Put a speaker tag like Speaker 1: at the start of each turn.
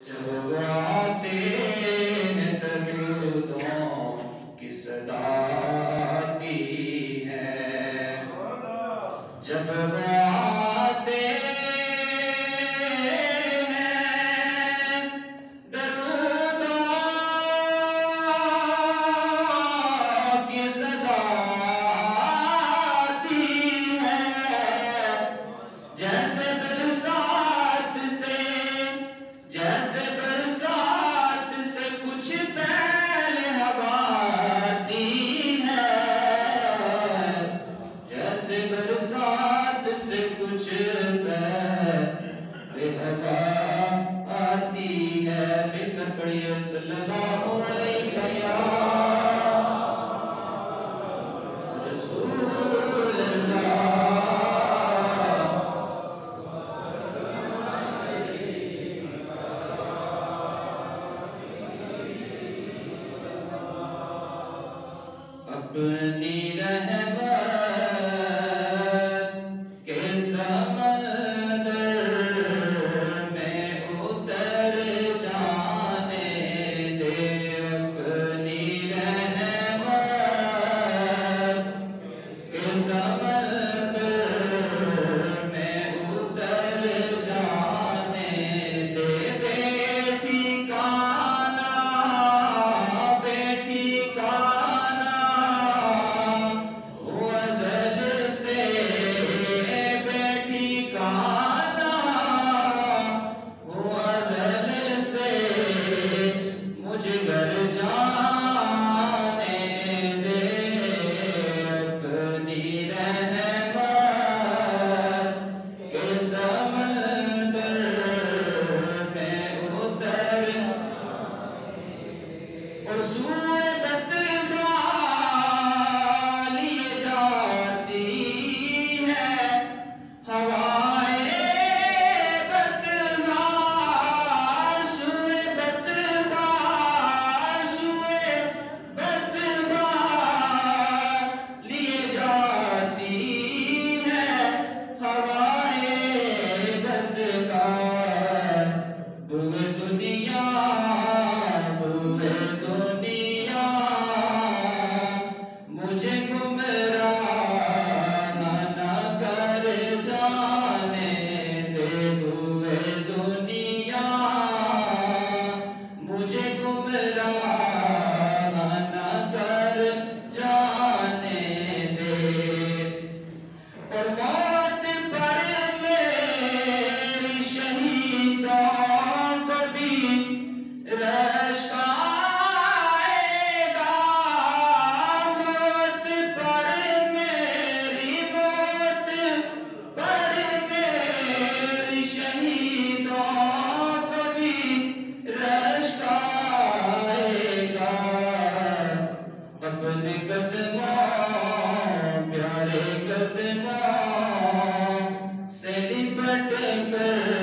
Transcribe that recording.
Speaker 1: जब वो आते हैं दरूदों की सदा आती है, जब वो आते हैं दरूदों की सदा आती है। जैसे बरसात से कुछ पहले हवा आती है, जैसे बरसात से कुछ पहले हवा आती है। मिलकर पढ़िए सल्लल्लाहु अलैहि अपनी रहमत के समंदर में उतर जाने दे, अपनी रहमत के समंदर में उतर जाने दे। बेठिकाना मुझे घर जाने दे, अपनी रहमत के समंदर में उतर और सूए बदगाह लिए जाती है हवाएं। मुझे गुमराह न कर जाने दे, हुए दुनिया मुझे गुमराह न कर जाने दे। और मौत पर मेरी शहीदों को भी रश्क अपने कदमों प्यारे कदमों से लिपट कर